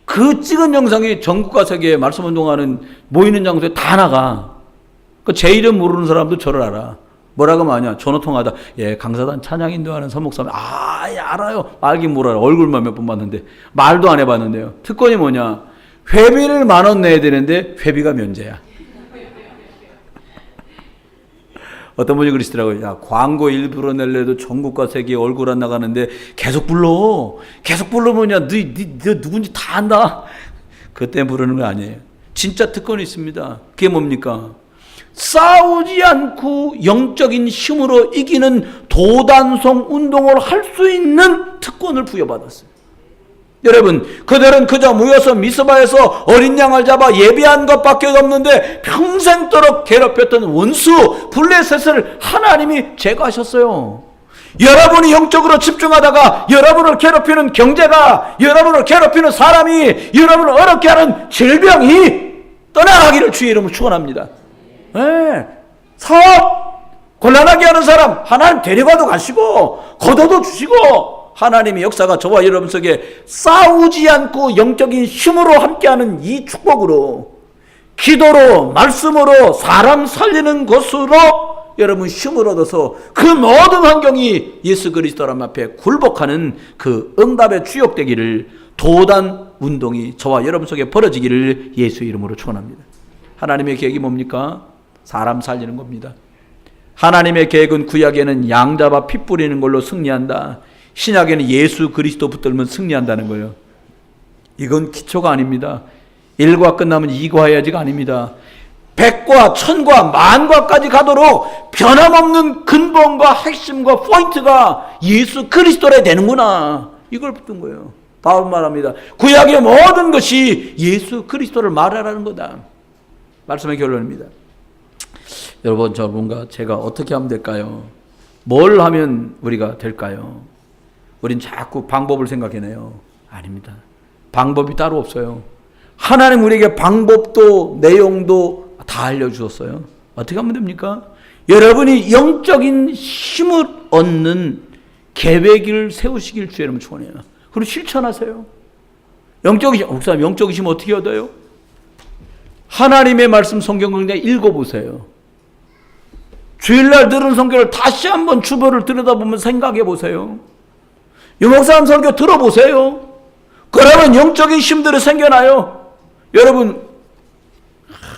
그 찍은 영상이 전국과 세계에 말씀 운동하는 모이는 장소에 다 나가. 제 이름 모르는 사람도 저를 알아. 뭐라고 하냐? 전화 통화하다. 예, 강사단 찬양 인도하는 선목사님. 아, 예, 알아요. 알긴 뭘 알아. 얼굴만 몇 번 봤는데 말도 안 해봤는데요. 특권이 뭐냐? 회비를 10,000원 내야 되는데 회비가 면제야. 어떤 분이 그러시더라고요. 야, 광고 일부러 낼래도 전국과 세계에 얼굴 안 나가는데 계속 불러. 계속 부르면 야, 너 누군지 다 안다. 그때 부르는 거 아니에요. 진짜 특권이 있습니다. 그게 뭡니까? 싸우지 않고 영적인 힘으로 이기는 도단성 운동을 할 수 있는 특권을 부여받았어요. 여러분, 그들은 그저 모여서 미스바에서 어린 양을 잡아 예배한 것밖에 없는데 평생도록 괴롭혔던 원수 블레셋을 하나님이 제거하셨어요. 여러분이 영적으로 집중하다가 여러분을 괴롭히는 경제가, 여러분을 괴롭히는 사람이, 여러분을 어렵게 하는 질병이 떠나가기를 주의 이름으로 축원합니다. 네. 사업 곤란하게 하는 사람 하나님 데려가도 가시고 걷어도 주시고, 하나님의 역사가 저와 여러분 속에 싸우지 않고 영적인 힘으로 함께하는 이 축복으로, 기도로 말씀으로 사람 살리는 것으로 여러분 힘을 얻어서 그 모든 환경이 예수 그리스도람 앞에 굴복하는 그 응답의 주역되기를, 도단 운동이 저와 여러분 속에 벌어지기를 예수 이름으로 축원합니다. 하나님의 계획이 뭡니까? 사람 살리는 겁니다. 하나님의 계획은 구약에는 양 잡아 피 뿌리는 걸로 승리한다. 신약에는 예수 그리스도 붙들면 승리한다는 거예요. 이건 기초가 아닙니다. 1과 끝나면 2과 해야지가 아닙니다. 100과 1000과 10,000과까지 가도록 변함없는 근본과 핵심과 포인트가 예수 그리스도래 되는구나. 이걸 붙든 거예요. 다음 말합니다. 구약의 모든 것이 예수 그리스도를 말하라는 거다. 말씀의 결론입니다. 여러분, 저분과 제가 어떻게 하면 될까요? 뭘 하면 우리가 될까요? 우린 자꾸 방법을 생각해내요. 아닙니다. 방법이 따로 없어요. 하나님 우리에게 방법도 내용도 다 알려주셨어요. 어떻게 하면 됩니까? 여러분이 영적인 힘을 얻는 계획을 세우시길 주의 이름으로 축원해요. 그리고 실천하세요. 영적인 힘, 목사님 영적인 힘 어떻게 얻어요? 하나님의 말씀 성경 강좌 읽어보세요. 주일날 들은 성경을 다시 한번 주보를 들여다보면 생각해 보세요. 유목사님 설교 들어보세요. 그러면 영적인 힘들이 생겨나요. 여러분,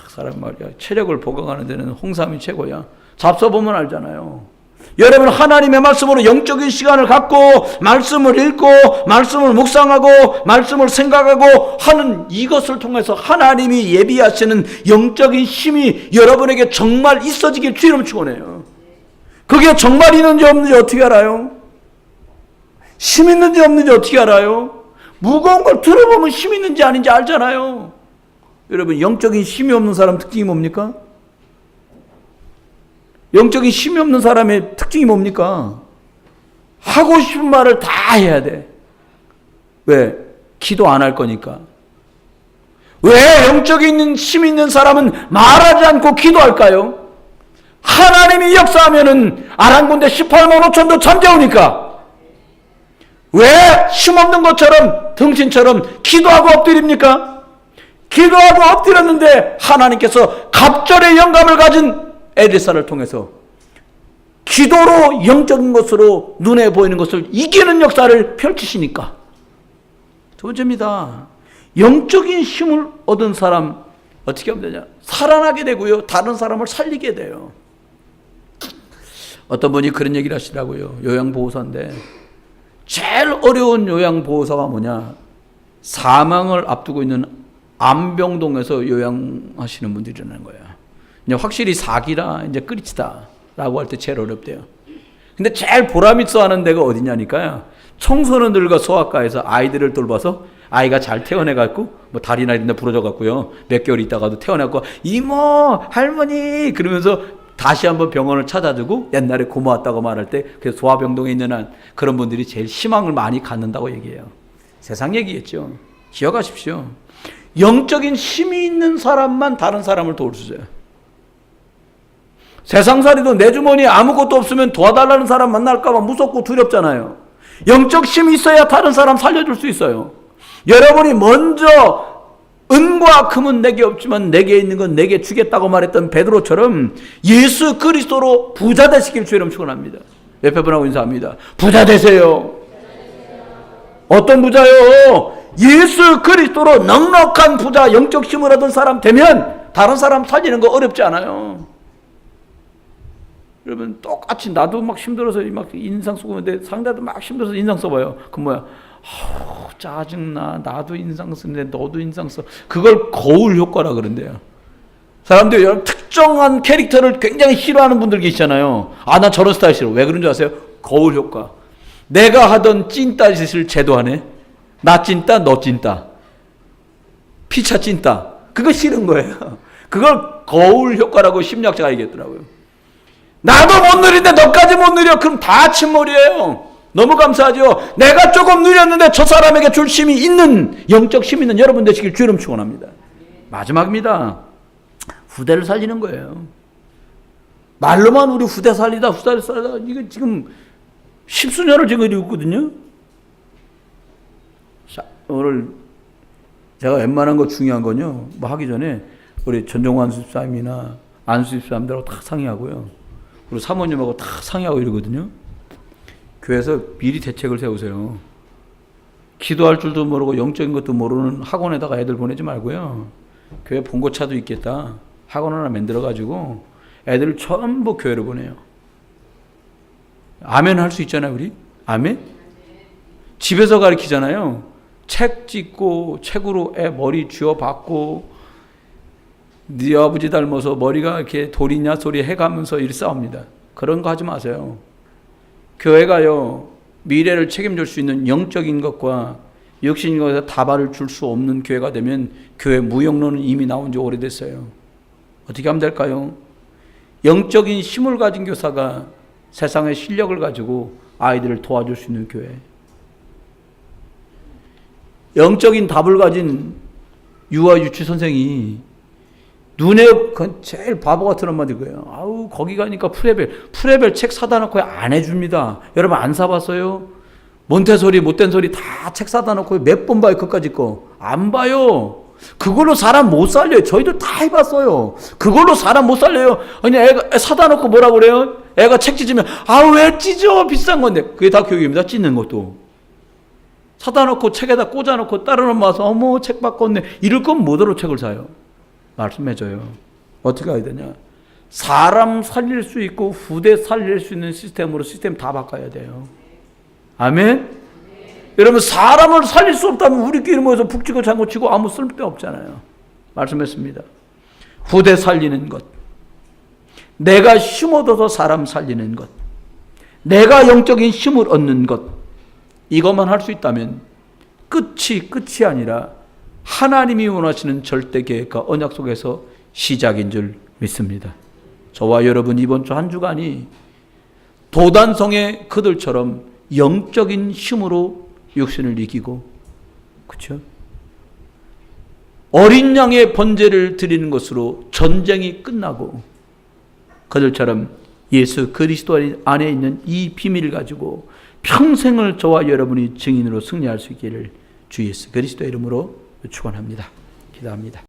사람 말이야, 체력을 보강하는 데는 홍삼이 최고야. 잡숴보면 알잖아요. 여러분, 하나님의 말씀으로 영적인 시간을 갖고 말씀을 읽고 말씀을 묵상하고 말씀을 생각하고 하는 이것을 통해서 하나님이 예비하시는 영적인 힘이 여러분에게 정말 있어지길 주의 이름으로 축원해요. 그게 정말 있는지 없는지 어떻게 알아요? 힘 있는지 없는지 어떻게 알아요? 무거운 걸 들어보면 힘 있는지 아닌지 알잖아요. 여러분, 영적인 힘이 없는 사람 특징이 뭡니까? 영적인 힘이 없는 사람의 특징이 뭡니까? 하고 싶은 말을 다 해야 돼. 왜? 기도 안 할 거니까. 왜 영적인 힘 있는 사람은 말하지 않고 기도할까요? 하나님이 역사하면은 아랑군대 18만 5천도 잠재우니까. 왜 힘없는 것처럼 등신처럼 기도하고 엎드립니까? 기도하고 엎드렸는데 하나님께서 갑절의 영감을 가진 엘리사를 통해서 기도로 영적인 것으로 눈에 보이는 것을 이기는 역사를 펼치시니까. 두 번째입니다. 영적인 힘을 얻은 사람 어떻게 하면 되냐? 살아나게 되고요. 다른 사람을 살리게 돼요. 어떤 분이 그런 얘기를 하시더라고요. 요양보호사인데 제일 어려운 요양보호사가 뭐냐? 사망을 앞두고 있는 안병동에서 요양하시는 분들이라는 거예요. 이제 확실히 사기라 이제 끝이다라고 할 때 제일 어렵대요. 근데 제일 보람있어 하는 데가 어디냐니까요. 청소년들과 소아과에서 아이들을 돌봐서 아이가 잘 태어나갖고 뭐 다리나 이런 데 부러져갖고요. 몇 개월 있다가도 태어나고 이모 할머니 그러면서 다시 한번 병원을 찾아주고 옛날에 고마웠다고 말할 때 그래서 소아병동에 있는 한 그런 분들이 제일 희망을 많이 갖는다고 얘기해요. 세상 얘기겠죠. 기억하십시오. 영적인 힘이 있는 사람만 다른 사람을 도울 수 있어요. 세상살이도 내 주머니에 아무것도 없으면 도와달라는 사람 만날까 봐 무섭고 두렵잖아요. 영적 힘이 있어야 다른 사람 살려줄 수 있어요. 여러분이 먼저 은과 금은 내게 없지만 내게 있는 건 내게 주겠다고 말했던 베드로처럼 예수 그리스도로 부자 되시길 주의 이름 축원합니다. 옆에 분하고 인사합니다. 부자 되세요. 어떤 부자요? 예수 그리스도로 넉넉한 부자, 영적 힘을 얻은 사람 되면 다른 사람 살리는 거 어렵지 않아요. 여러분 똑같이 나도 막 힘들어서 막 인상 쓰고 있는데 상대도 막 힘들어서 인상 써봐요. 그 뭐야? 짜증나. 나도 인상 쓰는데 너도 인상 써. 그걸 거울 효과라 그런대요. 사람들이 여러 특정한 캐릭터를 굉장히 싫어하는 분들 계시잖아요. 아, 나 저런 스타일 싫어. 왜 그런 줄 아세요? 거울 효과. 내가 하던 찐따 짓을 쟤도 하네. 나 찐따, 너 찐따. 피차 찐따. 그거 싫은 거예요. 그걸 거울 효과라고 심리학자가 얘기했더라고요. 나도 못 누리는데 너까지 못 누려. 그럼 다 침몰이에요. 너무 감사하죠. 내가 조금 누렸는데 저 사람에게 줄 힘이 있는, 영적 힘 있는 여러분 되시길 주의 이름 축원합니다. 마지막입니다. 후대를 살리는 거예요. 말로만 우리 후대 살리다 이게 지금 십수년을 지금 이루고 있거든요. 자, 오늘 제가 웬만한 거 중요한 건요, 뭐 하기 전에 우리 전종환 집사님이나 안수 집사님들하고 다 상의하고요, 그리고 사모님하고 다 상의하고 이러거든요. 교회에서 미리 대책을 세우세요. 기도할 줄도 모르고 영적인 것도 모르는 학원에다가 애들 보내지 말고요, 교회 본고차도 있겠다, 학원 하나 만들어가지고 애들을 전부 교회로 보내요. 아멘 할 수 있잖아요, 우리? 아멘? 집에서 가르치잖아요. 책 찍고 책으로 애 머리 쥐어박고 네 아버지 닮아서 머리가 이렇게 돌이냐 소리 해가면서 일 싸웁니다. 그런 거 하지 마세요. 교회가요, 미래를 책임질 수 있는 영적인 것과 육신인 것에 답안을 줄 수 없는 교회가 되면 교회 무용론은 이미 나온 지 오래됐어요. 어떻게 하면 될까요? 영적인 힘을 가진 교사가 세상의 실력을 가지고 아이들을 도와줄 수 있는 교회. 영적인 답을 가진 유아 유치 선생이 눈에 제일 바보 같은 한마디 거예요. 아우, 거기 가니까 프레벨 책 사다 놓고 안 해줍니다. 여러분 안 사봤어요? 몬테소리 못된 소리 다 책 사다 놓고 몇 번 봐요? 그까짓 거 안 봐요. 그걸로 사람 못 살려요. 저희도 다 해봤어요. 그걸로 사람 못 살려요. 아니, 애가 사다 놓고 뭐라 그래요? 애가 책 찢으면 왜 찢어? 비싼 건데. 그게 다 교육입니다. 찢는 것도. 사다 놓고 책에다 꽂아 놓고 다른 엄마 와서 어머 책 바꿨네. 이럴 건 뭐더러 책을 사요? 말씀해줘요. 어떻게 해야 되냐? 사람 살릴 수 있고 후대 살릴 수 있는 시스템으로 시스템 다 바꿔야 돼요. 아멘? 여러분, 사람을 살릴 수 없다면 우리끼리 모여서 북치고 장구치고 아무 쓸데 없잖아요. 말씀했습니다. 후대 살리는 것, 내가 힘 얻어서 사람 살리는 것, 내가 영적인 힘을 얻는 것, 이것만 할 수 있다면 끝이 아니라 하나님이 원하시는 절대 계획과 언약 속에서 시작인 줄 믿습니다. 저와 여러분 이번 주 한 주간이 도단성의 그들처럼 영적인 힘으로 육신을 이기고, 그렇죠? 어린 양의 번제를 드리는 것으로 전쟁이 끝나고 그들처럼 예수 그리스도 안에 있는 이 비밀을 가지고 평생을 저와 여러분이 증인으로 승리할 수 있기를 주 예수 그리스도의 이름으로 축원합니다. 기도합니다.